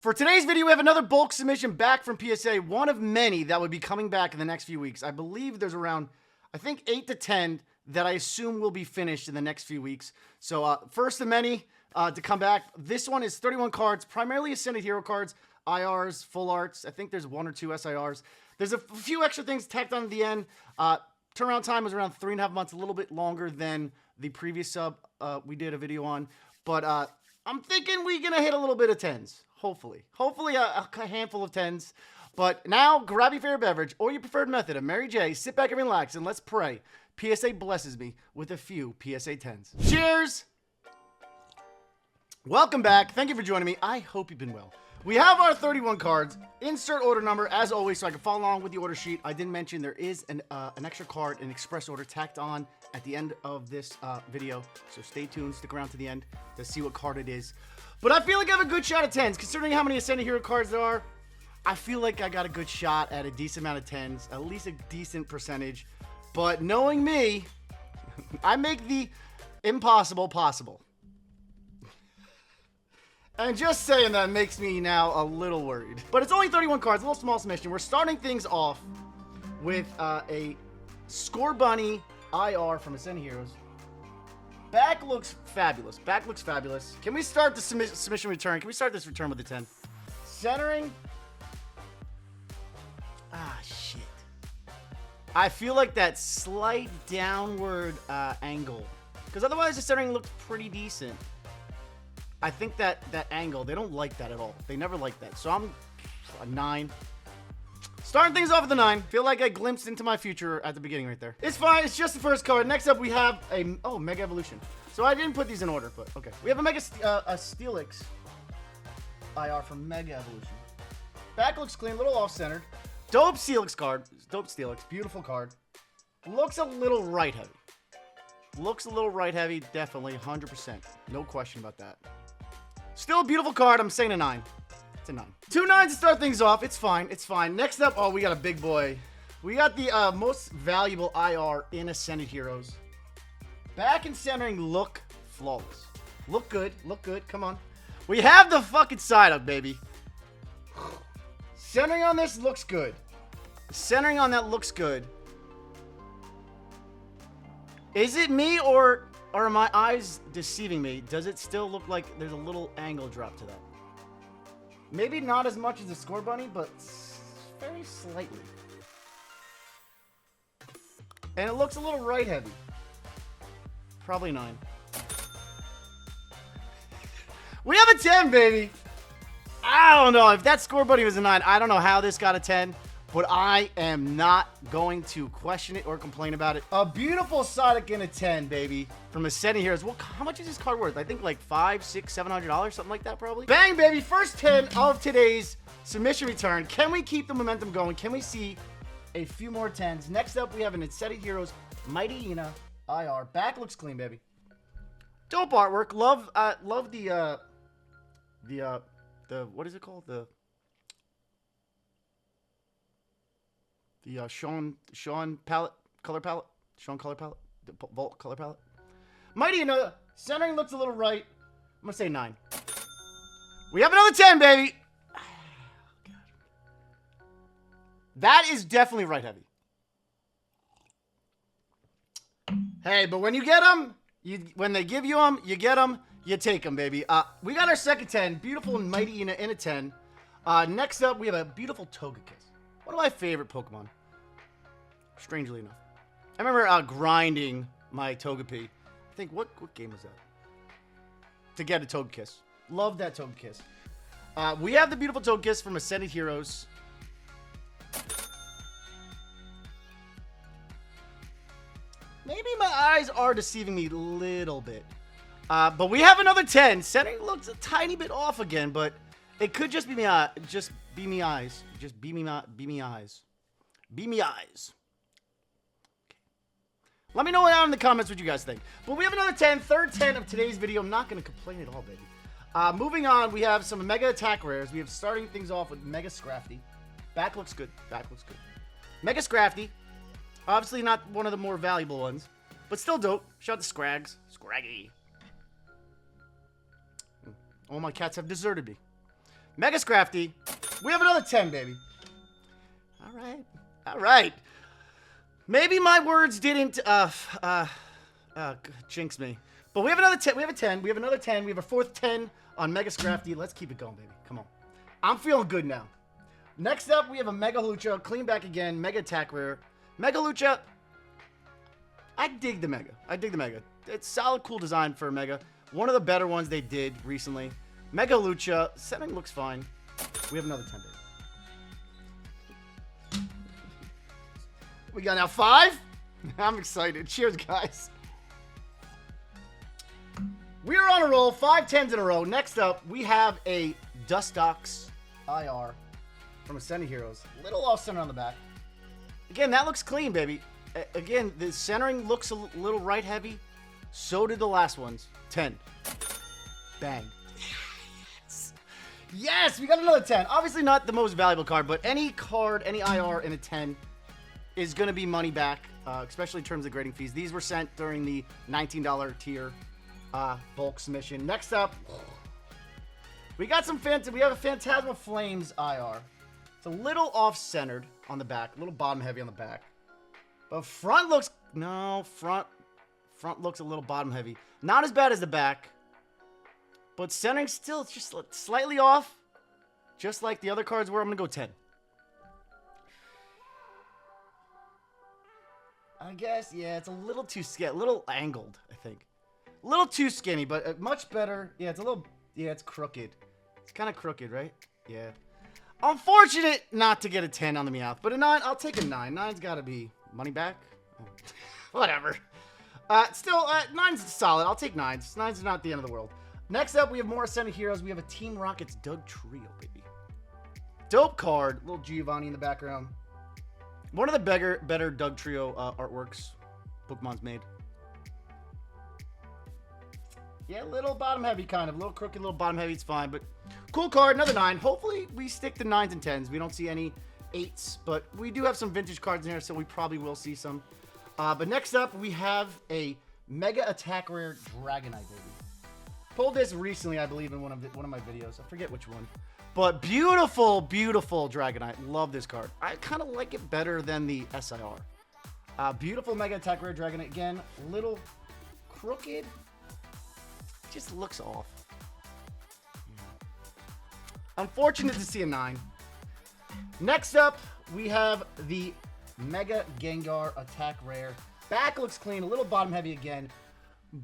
For today's video, we have another bulk submission back from PSA, one of many that would be coming back in the next few weeks. I believe there's around, I think, 8 to 10 that I assume will be finished in the next few weeks. So first of many to come back. This one is 31 cards, primarily Ascended Hero cards, IRs, full arts. I think there's 1 or 2 SIRs. There's a few extra things tacked on at the end. Turnaround time was around 3.5 months, a little bit longer than the previous sub we did a video on. But I'm thinking we're going to hit a little bit of 10s. Hopefully a handful of 10s. But now, grab your favorite beverage or your preferred method of Mary J. Sit back and relax, and let's pray PSA blesses me with a few PSA 10s. Cheers! Welcome back. Thank you for joining me. I hope you've been well. We have our 31 cards. Insert order number, as always, so I can follow along with the order sheet. I didn't mention there is an extra card, an express order, tacked on at the end of this video. So stay tuned, stick around to the end to see what card it is. But I feel like I have a good shot at 10s. Considering how many Ascended Hero cards there are, I feel like I got a good shot at a decent amount of 10s, at least a decent percentage. But knowing me, I make the impossible possible. And just saying that makes me now a little worried. But it's only 31 cards, a little small submission. We're starting things off with a Score Bunny IR from Ascended Heroes. Back looks fabulous. Back looks fabulous. Can we start the submission return? Can we start this return with a 10? Centering. Ah, shit. I feel like that slight downward angle. Because otherwise the centering looked pretty decent. I think that angle, they don't like that at all. They never like that. So I'm a 9. Starting things off with a 9. Feel like I glimpsed into my future at the beginning right there. It's fine. It's just the first card. Next up, we have a Mega Evolution. So I didn't put these in order, but okay. We have a Steelix IR from Mega Evolution. Back looks clean, a little off-centered. Dope Steelix card. Dope Steelix. Beautiful card. Looks a little right heavy. Looks a little right heavy, definitely, 100%. No question about that. Still a beautiful card. I'm saying a 9. It's a 9. 2 9s to start things off. It's fine. It's fine. Next up, we got a big boy. We got the most valuable IR in Ascended Heroes. Back and centering look flawless. Look good. Look good. Come on. We have the fucking side up, baby. Centering on this looks good. Centering on that looks good. Is it me or are my eyes deceiving me? Does it still look like there's a little angle drop to that? Maybe not as much as the Score Bunny, but very slightly. And it looks a little right heavy. Probably 9. We have a 10, baby. I don't know. If that Score Bunny was a 9, I don't know how this got a 10. But I am not going to question it or complain about it. A beautiful Sonic in a 10, baby. From Ascended Heroes. Well, how much is this card worth? I think like $500, $600, $700, something like that probably. Bang, baby. First 10 of today's submission return. Can we keep the momentum going? Can we see a few more 10s? Next up, we have an Ascended Heroes Mighty Ina IR. Back looks clean, baby. Dope artwork. Love the what is it called? The Sean palette, color palette, Sean color palette, the Vault color palette. Mighty Ina, centering looks a little right. I'm gonna say 9. We have another 10, baby. Oh, God. That is definitely right heavy. Hey, but when you get them, when they give you them, you get them, you take them, baby. We got our second 10, beautiful and Mighty Ina in a 10. Next up, we have a beautiful Togekiss. One of my favorite Pokemon. Strangely enough. I remember grinding my Togepi. I think, what game was that? To get a Togekiss. Love that Togekiss. We have the beautiful Togekiss from Ascended Heroes. Maybe my eyes are deceiving me a little bit. But we have another 10. Centering looks a tiny bit off again, but it could just be me, eyes. Just be me eyes. Be me eyes. Let me know down in the comments what you guys think. But we have another 10, third 10 of today's video. I'm not going to complain at all, baby. Moving on, we have some Mega Attack Rares. We have starting things off with Mega Scrafty. Back looks good. Back looks good. Mega Scrafty. Obviously not one of the more valuable ones, but still dope. Shout out to Scrags. Scraggy. All my cats have deserted me. Mega Scrafty. We have another 10, baby. All right. All right. Maybe my words didn't jinx me. But we have another 10. We have a 10. We have another 10. We have a fourth 10 on Mega Scrafty. Let's keep it going, baby. Come on. I'm feeling good now. Next up, we have a Mega Lucha. Clean back again. Mega Attack Rare. Mega Lucha. I dig the Mega. I dig the Mega. It's solid, cool design for a Mega. One of the better ones they did recently. Mega Lucha. Setting looks fine. We have another 10, baby. We got now 5. I'm excited. Cheers, guys. We are on a roll. 5 10s in a row. Next up, we have a Dustox IR from Ascended Heroes. Little off center on the back. Again, that looks clean, baby. Again, the centering looks a little right heavy. So did the last ones. 10. Bang. Yes! Yes! We got another 10. Obviously not the most valuable card, but any card, any IR in a 10 is going to be money back, especially in terms of grading fees. These were sent during the $19 tier bulk submission. Next up, we got some we have a Phantasma Flames IR. It's a little off-centered on the back, a little bottom heavy on the back. But front looks, no, front looks a little bottom heavy. Not as bad as the back, but centering still just slightly off, just like the other cards were. I'm going to go 10. I guess, yeah, it's a little too skinny, a little angled, I think. A little too skinny, but much better. Yeah, it's a little, yeah, it's crooked. It's kind of crooked, right? Yeah. Unfortunate not to get a 10 on the Meowth, but a 9, I'll take a 9. 9's got to be money back. Whatever. Still, 9's solid. I'll take 9s. 9's not the end of the world. Next up, we have more Ascended Heroes. We have a Team Rocket's Doug Trio, baby. Dope card. Little Giovanni in the background. One of the better Doug Trio artworks Pokemon's made. Yeah, a little bottom heavy kind of. A little crooked, little bottom heavy. It's fine, but cool card. Another 9. Hopefully, we stick to 9s and 10s. We don't see any 8s, but we do have some vintage cards in here, so we probably will see some. But next up, we have a Mega Attack Rare Dragonite, baby. Pulled this recently, I believe, in one of my videos. I forget which one. But beautiful, beautiful Dragonite. Love this card. I kind of like it better than the SIR. Beautiful Mega Attack Rare Dragonite. Again, little crooked. Just looks off. Unfortunate to see a 9. Next up, we have the Mega Gengar Attack Rare. Back looks clean, a little bottom heavy again.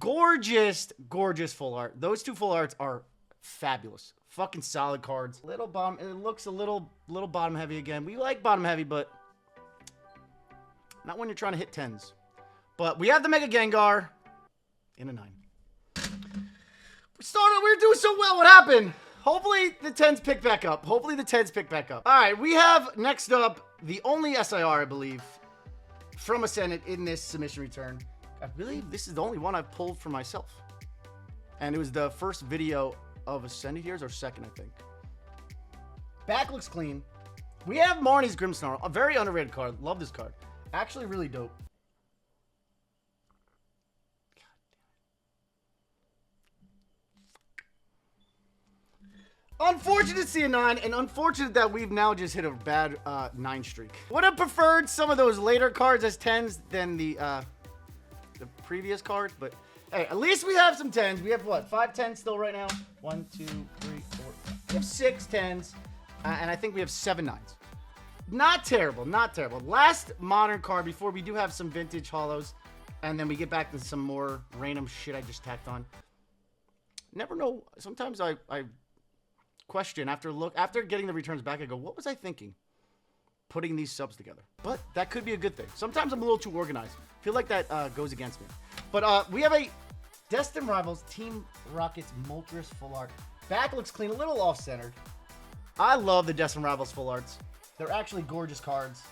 Gorgeous, gorgeous full art. Those two full arts are fabulous. Fucking solid cards. Little bottom, it looks a little bottom heavy again. We like bottom heavy, but not when you're trying to hit 10s. But we have the Mega Gengar in a 9. We were doing so well. What happened? Hopefully the 10s pick back up. Hopefully the 10s pick back up. All right, we have next up the only SIR, I believe, from Ascendant in this submission return. I believe this is the only one I've pulled for myself. And it was the first video of Ascended Heroes, or second, I think. Back looks clean. We have Marnie's Grimmsnarl, a very underrated card. Love this card. Actually really dope. Unfortunate to see a 9, and unfortunate that we've now just hit a bad 9 streak. Would have preferred some of those later cards as 10s than the previous cards, but hey, at least we have some 10s. We have what, 5 10s still right now? 1, 2, 3, 4. We have 6 10s, and I think we have 7 9s. Not terrible, not terrible. Last modern card before we do have some vintage holos, and then we get back to some more random shit I just tacked on. Never know. Sometimes I question after getting the returns back, I go, what was I thinking putting these subs together? But that could be a good thing. Sometimes I'm a little too organized. I feel like that goes against me. But we have a Destined Rivals Team Rocket's Moltres full art. Back looks clean, a little off-centered. I love the Destined Rivals full arts. They're actually gorgeous cards.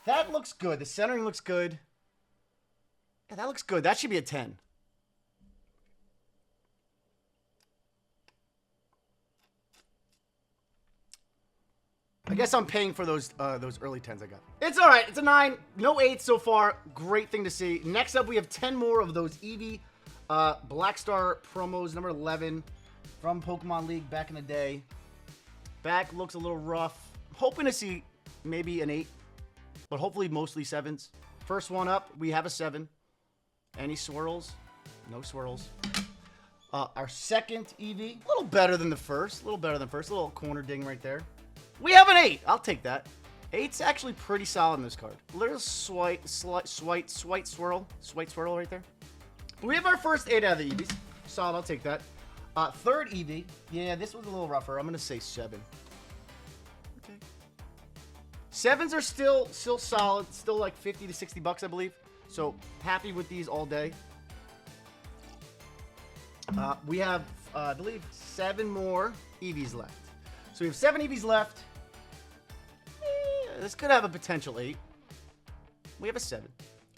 That looks good. The centering looks good. Yeah, that looks good. That should be a 10. I guess I'm paying for those early 10s I got. It's all right. It's a 9. No 8 so far. Great thing to see. Next up, we have 10 more of those Eevee Black Star promos, number 11, from Pokemon League back in the day. Back looks a little rough. I'm hoping to see maybe an 8, but hopefully mostly 7s. First one up, we have a 7. Any swirls? No swirls. Our second EV, a little better than the first. A little better than the first. A little corner ding right there. We have an 8. I'll take that. 8's actually pretty solid in this card. Little swite swirl right there. We have our first 8 out of the EVs. Solid, I'll take that. Third EV. Yeah, this was a little rougher. I'm going to say 7. Okay. 7s are still solid. Still like 50 to 60 bucks, I believe. So happy with these all day. We have, I believe, 7 more EVs left. So we have 7 EVs left. This could have a potential 8. We have a 7.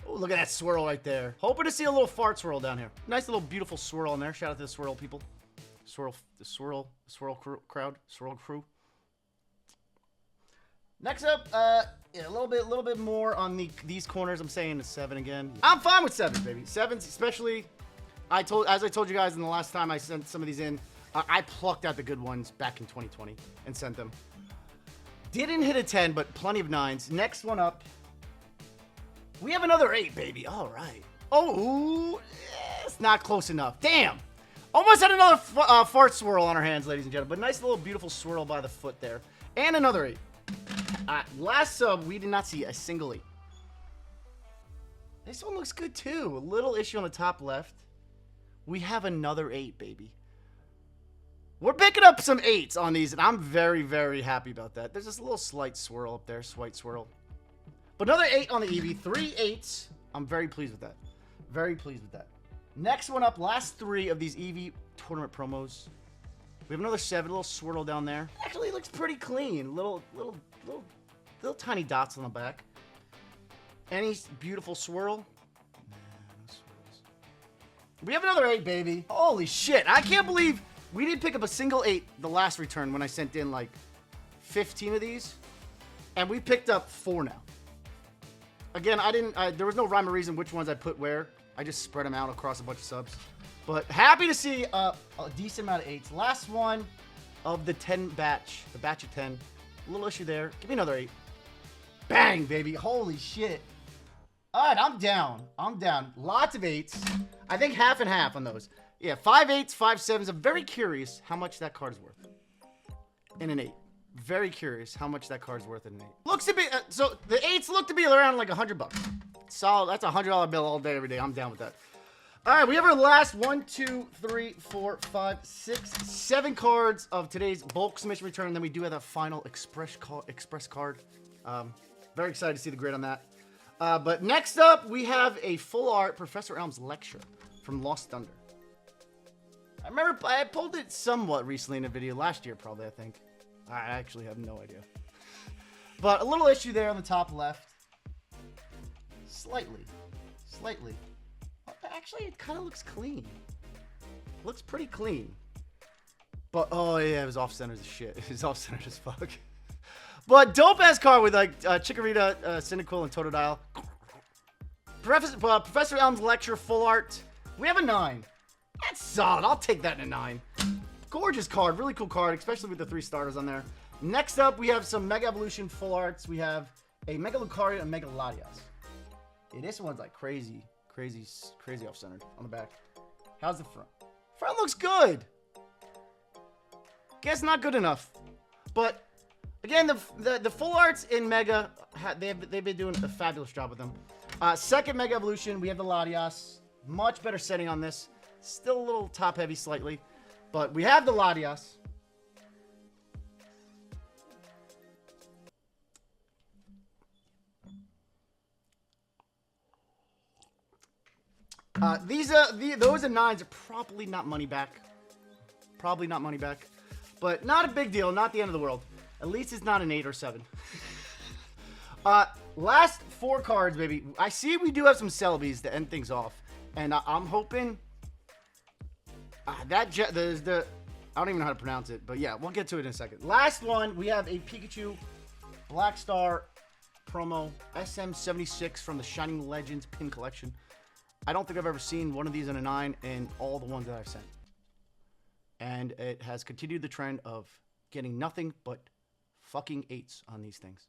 Oh, look at that swirl right there. Hoping to see a little fart swirl down here. Nice little beautiful swirl in there. Shout out to the swirl people. The swirl crew. Next up, yeah, a little bit more on these corners. I'm saying a 7 again. I'm fine with 7s, baby. 7s, especially. As I told you guys in the last time I sent some of these in, I plucked out the good ones back in 2020 and sent them. Didn't hit a 10, but plenty of 9s. Next one up. We have another 8, baby. All right. Oh, it's not close enough. Damn. Almost had another fart swirl on our hands, ladies and gentlemen. But nice little beautiful swirl by the foot there. And another 8. Last sub, we did not see a single 8. This one looks good, too. A little issue on the top left. We have another 8, baby. We're picking up some 8s on these, and I'm very, very happy about that. There's this little slight swirl up there. Slight swirl. But another 8 on the EV. 3 8s. I'm very pleased with that. Very pleased with that. Next one up. Last 3 of these EV tournament promos. We have another 7. A little swirl down there. Actually, it looks pretty clean. Little tiny dots on the back. Any beautiful swirl. We have another 8, baby. Holy shit. I can't believe we didn't pick up a single 8 the last return when I sent in like 15 of these. And we picked up 4 now. Again, there was no rhyme or reason which ones I put where. I just spread them out across a bunch of subs. But happy to see a decent amount of 8s. Last one of the 10 batch. The batch of 10. A little issue there. Give me another 8. Bang, baby. Holy shit. All right, I'm down. I'm down. Lots of 8s. I think half and half on those. Yeah, 5 8s, 5 7s. I'm very curious how much that card is worth in an 8. Very curious how much that card is worth in an 8. Looks to be, so the 8s look to be around like $100 bucks. Solid. That's a $100 bill all day, every day. I'm down with that. All right, we have our last 1, 2, 3, 4, 5, 6, 7 cards of today's bulk submission return. Then we do have a final express card. Very excited to see the grid on that. But next up, we have a full art Professor Elm's lecture from Lost Thunder. I remember I pulled it somewhat recently in a video last year, probably, I think. I actually have no idea. But a little issue there on the top left. Slightly. Actually, it kind of looks clean. Looks pretty clean. But, oh yeah, it was off-centered as shit. It was off-centered as fuck. But dope-ass card with like Chikorita, Cyndaquil, and Totodile. Professor Elm's lecture, full art. We have a 9. That's solid. I'll take that in a 9. Gorgeous card. Really cool card, especially with the 3 starters on there. Next up, we have some Mega Evolution full arts. We have a Mega Lucario and Mega Latias. Yeah, this one's like crazy off-centered on the back. How's the front? Front looks good. Guess not good enough. But again, the full arts in Mega, they've been doing a fabulous job with them. Second Mega Evolution, we have the Latias. Much better setting on this. Still a little top heavy slightly. But we have the Latias. Those are 9s are probably not money back. Probably not money back. But not a big deal. Not the end of the world. At least it's not an 8 or 7. Last 4 cards, baby. I see we do have some Celebies to end things off. And I'm hoping... I don't even know how to pronounce it. But yeah, we'll get to it in a second. Last one, we have a Pikachu Black Star promo. SM76 from the Shining Legends pin collection. I don't think I've ever seen one of these in a 9 in all the ones that I've sent. And it has continued the trend of getting nothing but fucking 8s on these things.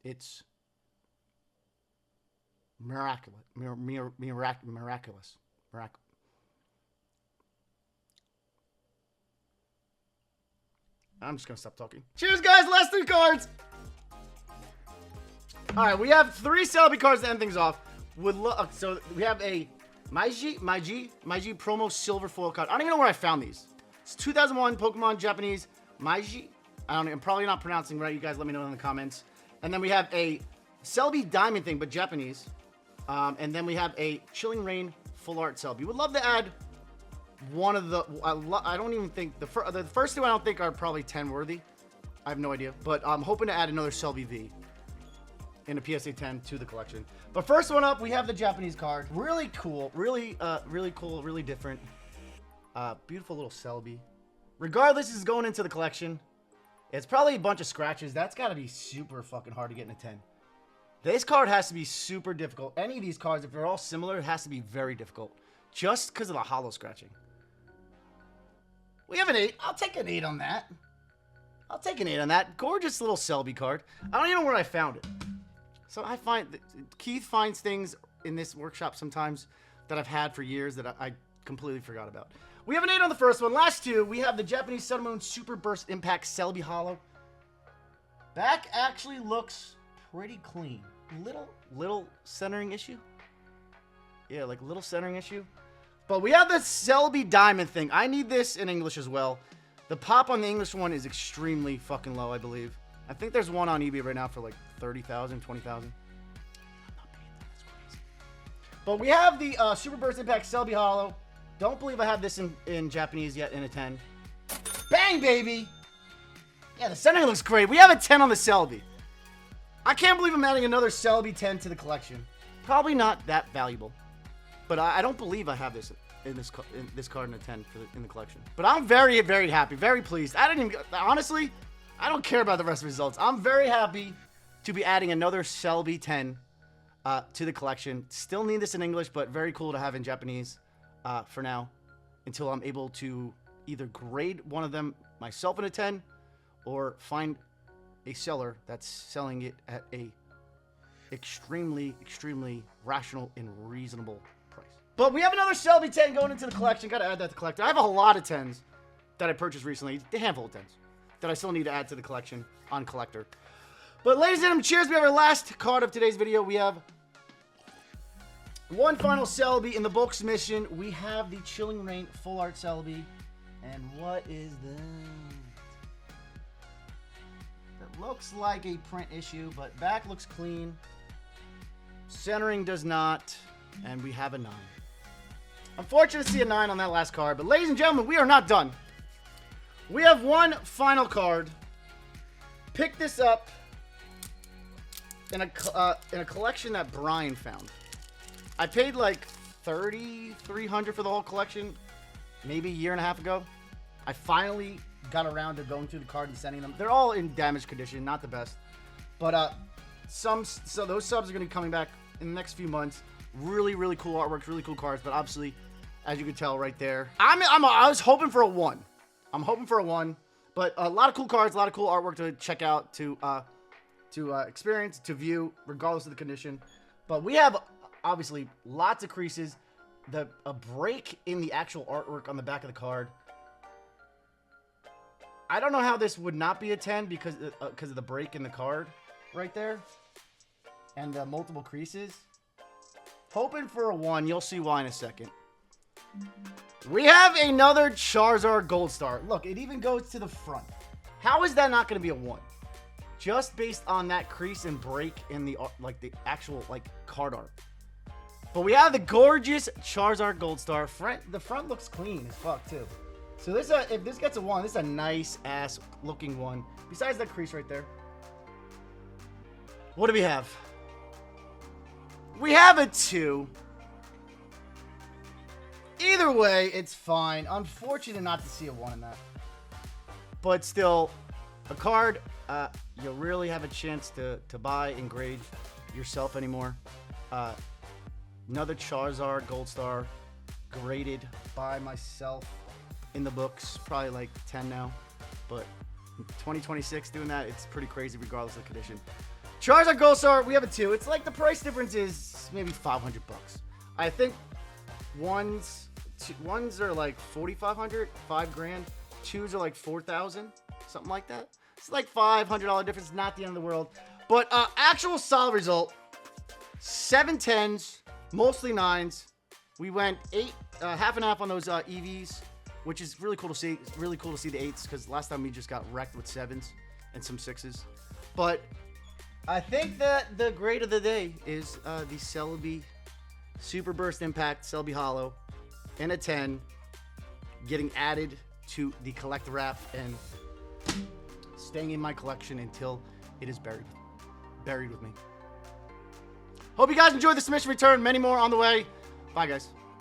It's miraculous. Miraculous. I'm just going to stop talking. Cheers, guys. Last 3 cards. All right, we have 3 Selby cards to end things off. So we have a Maiji promo silver foil card. I don't even know where I found these. It's 2001 Pokemon Japanese Maiji. I'm probably not pronouncing right. You guys let me know in the comments. And then we have a Selby diamond thing, but Japanese. And then we have a Chilling Reign full art Selby. Would love to add one of the... I don't even think... The first 2 I don't think are probably 10 worthy. I have no idea. But I'm hoping to add another Selby V in a PSA 10 to the collection. But first one up, we have the Japanese card. Really cool. Really cool. Really different. Beautiful little Selby. Regardless, this is going into the collection. It's probably a bunch of scratches. That's got to be super fucking hard to get in a 10. This card has to be super difficult. Any of these cards, if they're all similar, it has to be very difficult. Just because of the hollow scratching. We have an 8. I'll take an 8 on that. I'll take an 8 on that. Gorgeous little Selby card. I don't even know where I found it. So I find... Keith finds things in this workshop sometimes that I've had for years that I completely forgot about. We have an 8 on the first one. Last 2, we have the Japanese Sun Moon Super Burst Impact Selby Hollow. Back actually looks pretty clean. Little centering issue. Yeah, like little centering issue. But we have the Selby Diamond thing. I need this in English as well. The pop on the English one is extremely fucking low, I believe. I think there's one on eBay right now for like 30,000, 20,000. But we have the Super Burst Impact Selby Hollow. Don't believe I have this in Japanese yet in a 10. Bang, baby! Yeah, the centering looks great. We have a 10 on the Selby. I can't believe I'm adding another Selby 10 to the collection. Probably not that valuable. But I don't believe I have this in this card in a 10 in the collection. But I'm very, very happy. Very pleased. Honestly, I don't care about the rest of the results. I'm very happy to be adding another Selby 10 to the collection. Still need this in English, but very cool to have in Japanese for now. Until I'm able to either grade one of them myself in a 10 or find a seller that's selling it at a extremely rational and reasonable price. But we have another Selby 10 going into the collection. Got to add that to the collector. I have a lot of 10s that I purchased recently. A handful of 10s that I still need to add to the collection on collector. But ladies and gentlemen, cheers. We have our last card of today's video. We have one final Selby in the bulk submission. We have the Chilling Reign full art Selby. And what is that? That looks like a print issue, but back looks clean. Centering does not. And we have a 9. Unfortunate to see a 9 on that last card. But ladies and gentlemen, we are not done. We have one final card. Pick this up in a collection that Brian found. I paid like $3,300 for the whole collection, maybe a year and a half ago. I finally got around to going through the card and sending them. They're all in damaged condition, not the best. But so those subs are going to be coming back in the next few months. Really cool artwork, really cool cards. But obviously, as you can tell right there, I was hoping for a 1. I'm hoping for a 1. But a lot of cool cards, a lot of cool artwork to check out, to experience, to view, regardless of the condition. But we have obviously lots of creases. A break in the actual artwork on the back of the card. I don't know how this would not be a 10 because of the break in the card right there. And the multiple creases. Hoping for a 1. You'll see why in a second. We have another Charizard Gold Star. Look, it even goes to the front. How is that not going to be a 1? Just based on that crease and break in the actual card art. But we have the gorgeous Charizard Gold Star. The front looks clean as fuck too. So this if this gets a 1, this is a nice ass looking one. Besides that crease right there. What do we have? We have a 2. Either way, it's fine. Unfortunate not to see a 1 in that. But still, a card you'll really have a chance to buy and grade yourself anymore. Another Charizard Gold Star graded by myself in the books. Probably like 10 now. But 2026 doing that, it's pretty crazy regardless of the condition. Charizard Gold Star, we have a 2. It's like the price difference is maybe $500. I think ones are like 4,500, $5,000. 2s are like 4,000, something like that. It's like $500 difference, not the end of the world. But actual solid result, 7 10s, mostly 9s. We went 8, half and half on those EVs, which is really cool to see. It's really cool to see the 8s because last time we just got wrecked with 7s and some 6s. But I think that the grade of the day is the Celebi Super Burst Impact Celebi Hollow in a 10, getting added to the collector wrap and staying in my collection until it is buried with me. Hope you guys enjoyed the submission return. Many more on the way. Bye, guys.